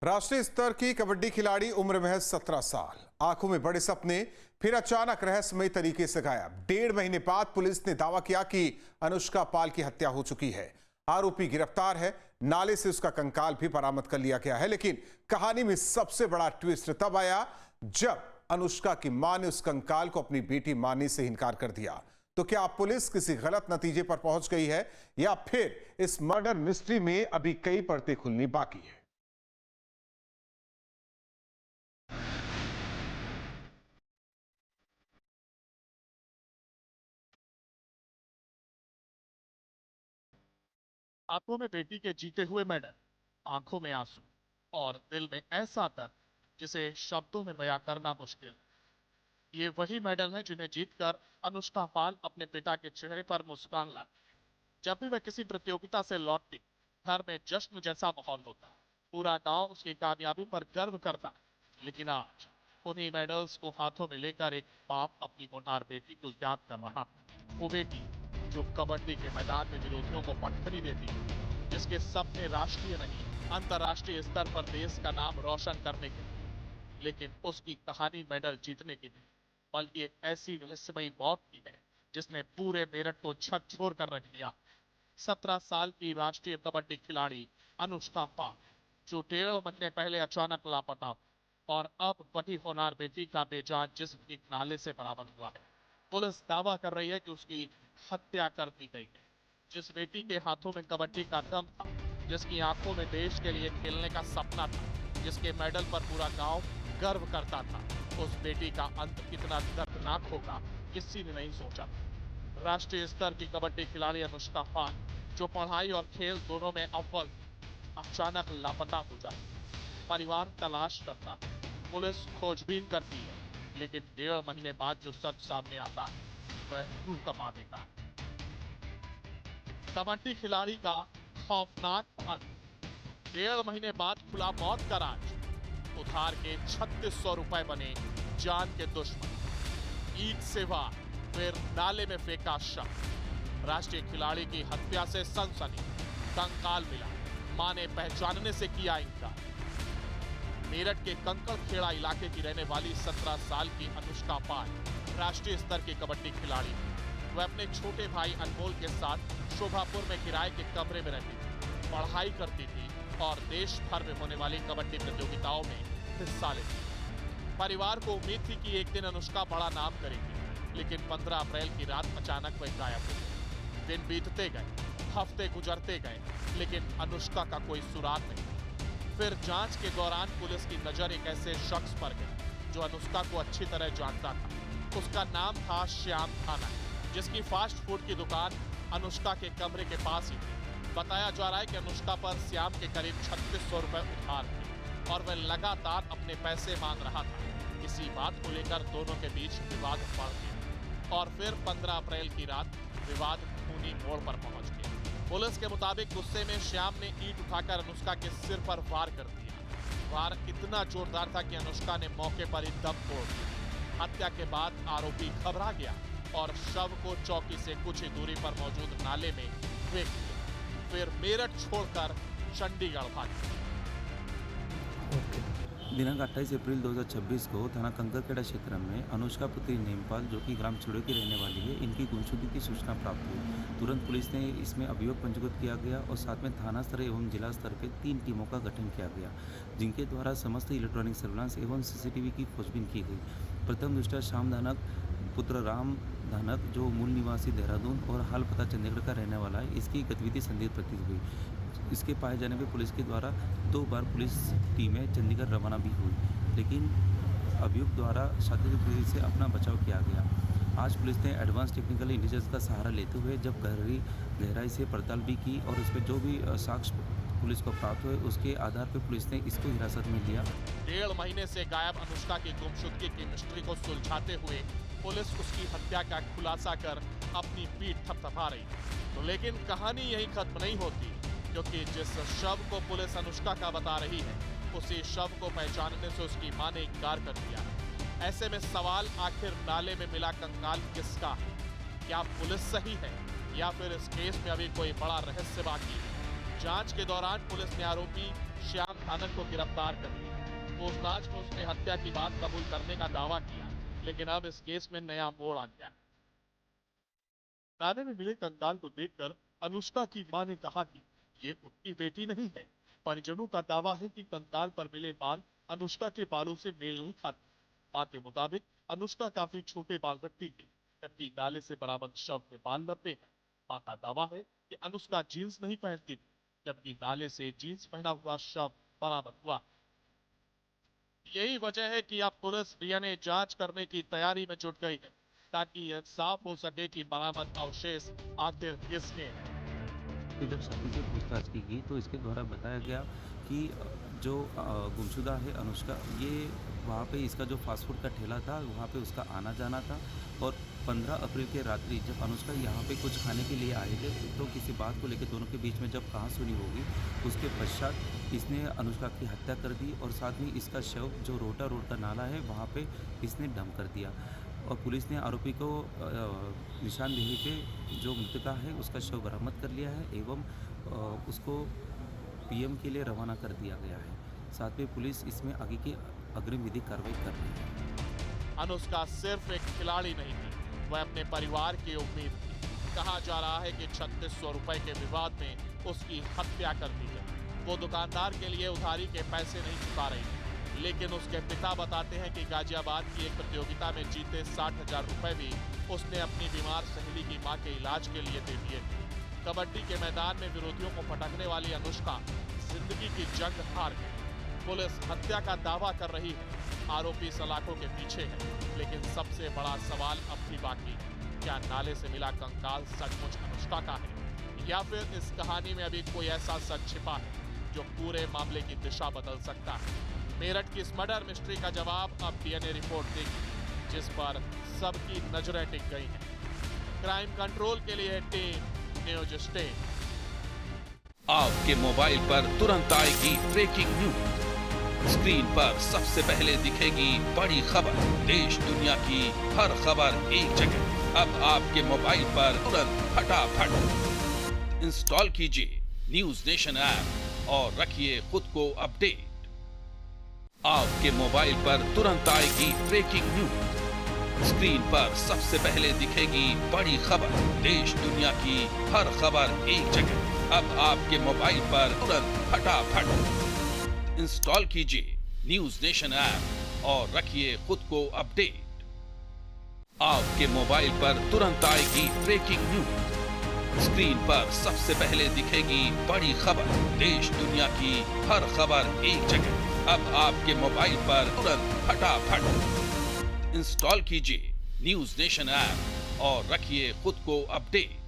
राष्ट्रीय स्तर की कबड्डी खिलाड़ी उम्र महज 17 साल, आंखों में बड़े सपने, फिर अचानक रहस्यमय तरीके से गायब। 1.5 महीने बाद पुलिस ने दावा किया कि अनुष्का पाल की हत्या हो चुकी है। आरोपी गिरफ्तार है, नाले से उसका कंकाल भी बरामद कर लिया गया है। लेकिन कहानी में सबसे बड़ा ट्विस्ट तब आया जब अनुष्का की मां ने उस कंकाल को अपनी बेटी मानने से इनकार कर दिया। तो क्या पुलिस किसी गलत नतीजे पर पहुंच गई है या फिर इस मर्डर मिस्ट्री में अभी कई परतें खुलनी बाकी है? आंखों में बेटी के जीते हुए मेडल, आंखों में आंसू और दिल में ऐसा दर्द जिसे शब्दों में बयां करना मुश्किल। ये वही मेडल है जिन्हें जीतकर अनुष्का पाल अपने पिता के चेहरे पर मुस्कान लाती। जब भी वह किसी प्रतियोगिता से लौटती, घर में जश्न जैसा माहौल होता। पूरा गांव उसकी कामयाबी पर गर्व करता। लेकिन आज उन्हीं मेडल्स को हाथों में लेकर एक बाप अपनी होनहार बेटी को याद कर रहा। वो बेटी जो कबड्डी के मैदान में विरोधियों को पटखनी देती, जिसके सपने राष्ट्रीय नहीं अंतर्राष्ट्रीय स्तर पर देश का नाम रोशन करने के, लेकिन उसकी कहानी मेडल जीतने की नहीं, बल्कि एक ऐसी रहस्यमयी मौत की है जिसने पूरे मेरठ को झकझोर कर रख दिया। 17 साल की राष्ट्रीय कबड्डी खिलाड़ी अनुष्का पाल, जो 1.5 महीने पहले अचानक लापता, और अब वही होनहार बेटी का बेजान जिस्म एक नाले से बरामद हुआ है। पुलिस दावा कर रही है कि उसकी हत्या कर दी गई है। जिस बेटी के हाथों में कबड्डी का दम था, जिसकी आंखों में देश के लिए खेलने का सपना था, जिसके मेडल पर पूरा गांव गर्व करता था, उस बेटी का अंत कितना दर्दनाक होगा किसी ने नहीं सोचा। राष्ट्रीय स्तर की कबड्डी खिलाड़ी अनुष्का पाल, जो पढ़ाई और खेल दोनों में अव्वल, अचानक लापता हो जाती। परिवार तलाश करता, पुलिस खोजबीन करती है, लेकिन 1.5 महीने बाद जो सच सामने आता है वह रूह कमा देता है। कबड्डी खिलाड़ी का खौफनाक अंत। 1.5 महीने बाद खुला मौत का राज। उधार के 3600 रुपए बने जान के दुश्मन। ईद से वार, फिर नाले में फेंका शव। राष्ट्रीय खिलाड़ी की हत्या से सनसनी, कंकाल मिला, मां ने पहचानने से किया इनकार। मेरठ के कंकड़ खेड़ा इलाके की रहने वाली 17 साल की अनुष्का पाल राष्ट्रीय स्तर की कबड्डी खिलाड़ी। वह अपने छोटे भाई अनमोल के साथ शोभापुर में किराए के कमरे में रहती थी, पढ़ाई करती थी और देश भर में होने वाली कबड्डी प्रतियोगिताओं में हिस्सा लेती थी। परिवार को उम्मीद थी कि एक दिन अनुष्का बड़ा नाम करेगी, लेकिन 15 अप्रैल की रात अचानक वह गायब हो गई। दिन बीतते गए, हफ्ते गुजरते गए, लेकिन अनुष्का का कोई सुराग नहीं। फिर जांच के दौरान पुलिस की नजर एक ऐसे शख्स पर गई जो अनुष्का को अच्छी तरह जानता था। उसका नाम था श्याम थाना, जिसकी फास्ट फूड की दुकान अनुष्का के कमरे के पास ही थी। बताया जा रहा है कि अनुष्का पर श्याम के करीब 3600 रुपए उधार थे और वह लगातार अपने पैसे मांग रहा था। इसी बात को लेकर दोनों के बीच विवाद बढ़ गया और फिर 15 अप्रैल की रात विवाद खूनी मोड़ पर पहुंच गया। पुलिस के मुताबिक गुस्से में श्याम ने ईंट उठाकर अनुष्का के सिर पर वार कर दिया। वार इतना जोरदार था कि अनुष्का ने मौके पर ही दम तोड़ दिया। हत्या के बाद आरोपी घबरा गया और शव को चौकी से कुछ ही दूरी पर मौजूद नाले में फेंक दिया। फिर मेरठ छोड़कर चंडीगढ़ भाग गया। दिनांक 28 अप्रैल 2026 को थाना कंकड़खेड़ा क्षेत्र में अनुष्का पुत्री नेमपाल, जो कि ग्राम चिड़ो की रहने वाली है, इनकी गुमशुदगी की सूचना प्राप्त हुई। तुरंत पुलिस ने इसमें अभियोग पंजीकृत किया गया और साथ में थाना स्तर एवं जिला स्तर पे 3 टीमों का गठन किया गया, जिनके द्वारा समस्त इलेक्ट्रॉनिक सर्विलांस एवं सीसीटीवी की खोजबीन की गई। प्रथम दृष्टया श्याम धानक पुत्र राम धानक, जो मूल निवासी देहरादून और हाल पता चंडीगढ़ का रहने वाला है, इसकी गतिविधि संदिग्ध प्रतीत हुई। इसके पाए जाने पर पुलिस के द्वारा 2 बार पुलिस टीमें चंडीगढ़ रवाना भी हुई, लेकिन अभियुक्त द्वारा शातिरता से अपना बचाव किया गया। आज पुलिस ने एडवांस टेक्निकल इंटेलिजेंस का सहारा लेते हुए जब गहराई से पड़ताल भी की और इस पर जो भी साक्ष्य पुलिस को प्राप्त हुए, उसके आधार पर पुलिस ने इसको हिरासत में लिया। 1.5 महीने से गायब अनुष्का की गुमशुदगी की मिस्ट्री को सुलझाते हुए पुलिस उसकी हत्या का खुलासा कर अपनी पीठ थपथपा रही है। तो लेकिन कहानी यही खत्म नहीं होती, क्योंकि जिस शव को पुलिस अनुष्का का बता रही है, उसी शव को पहचानने से उसकी मां ने इनकार कर दिया है। ऐसे में सवाल, आखिर नाले में मिला कंकाल किसका है? क्या पुलिस सही है या फिर इस केस में अभी कोई बड़ा रहस्य बाकी है? जांच के दौरान पुलिस ने आरोपी श्याम थानक को गिरफ्तार कर लिया। पूछताछ में उसने हत्या की बात कबूल करने का दावा किया, लेकिन अब इस केस में नया मोड़ आ गया। थाने में मिले कंकाल को देखकर अनुष्का की मां ने कहा कि ये उसकी बेटी नहीं है। परिजनों का दावा है कि कंकाल पर मिले बाल अनुष्का के बालों से मेल नहीं खाते। मां के मुताबिक अनुष्का काफी छोटे बाल रखती थी, जबकि नाले से बरामद शव के बाल लंबे हैं। मां का दावा है कि अनुष्का जीन्स नहीं पहनती थी, जबकि नाले से जीन्स पहना हुआ शव बरामद हुआ। यही वजह है कि अब पुलिस डीएनए जांच करने की तैयारी में जुट गई है, ताकि यह साफ हो सके कि बरामद अवशेष आखिर किसके हैं। जब साथी से पूछताछ की गई तो इसके द्वारा बताया गया कि जो गुमशुदा है अनुष्का, ये वहाँ पे इसका जो फास्ट फूड का ठेला था वहाँ पे उसका आना जाना था। और 15 अप्रैल के रात्रि जब अनुष्का यहाँ पे कुछ खाने के लिए आए थे तो किसी बात को लेकर दोनों के बीच में जब कहासुनी होगी, उसके पश्चात इसने अनुष्का की हत्या कर दी और साथ में इसका शव जो रोटा रोड का नाला है वहाँ पे इसने डंप कर दिया। और पुलिस ने आरोपी को निशानदेही पे जो मृतका है उसका शव बरामद कर लिया है एवं उसको पीएम के लिए रवाना कर दिया गया है। साथ में पुलिस इसमें आगे की अग्रिम विधिक कार्रवाई कर रही है। अनुष्का सिर्फ एक खिलाड़ी नहीं थी, वह अपने परिवार की उम्मीद थी। कहा जा रहा है कि 3600 रुपए के विवाद में उसकी हत्या कर दी गई। वो दुकानदार के लिए उधारी के पैसे नहीं चुका रही थी, लेकिन उसके पिता बताते हैं कि गाजियाबाद की एक प्रतियोगिता में जीते 60,000 रुपए भी उसने अपनी बीमार सहेली की मां के इलाज के लिए दे दिए थे। कबड्डी के मैदान में विरोधियों को पटकने वाली अनुष्का जिंदगी की जंग हार गई। पुलिस हत्या का दावा कर रही है, आरोपी सलाखों के पीछे है, लेकिन सबसे बड़ा सवाल अब भी बाकी है। क्या नाले से मिला कंकाल सचमुच अनुष्का का है, या फिर इस कहानी में अभी कोई ऐसा सच छिपा है जो पूरे मामले की दिशा बदल सकता है? मेरठ की इस मर्डर मिस्ट्री का जवाब अब डीएनए रिपोर्ट देगी, जिस पर सबकी नजरें टिक गई हैं। क्राइम कंट्रोल के लिए टीम न्यूज स्टेट। आपके मोबाइल पर तुरंत आएगी ब्रेकिंग न्यूज। स्क्रीन पर सबसे पहले दिखेगी बड़ी खबर। देश दुनिया की हर खबर एक जगह। अब आपके मोबाइल पर तुरंत फटाफट इंस्टॉल कीजिए न्यूज नेशन ऐप और रखिए खुद को अपडेट। आपके मोबाइल पर तुरंत आएगी ब्रेकिंग न्यूज। स्क्रीन पर सबसे पहले दिखेगी बड़ी खबर। देश दुनिया की हर खबर एक जगह। अब आपके मोबाइल पर तुरंत फटाफट इंस्टॉल कीजिए न्यूज नेशन ऐप और रखिए खुद को अपडेट। आपके मोबाइल पर तुरंत आएगी ब्रेकिंग न्यूज। स्क्रीन पर सबसे पहले दिखेगी बड़ी खबर। देश दुनिया की हर खबर एक जगह। अब आपके मोबाइल पर तुरंत फटाफट इंस्टॉल कीजिए न्यूज नेशन ऐप और रखिए खुद को अपडेट।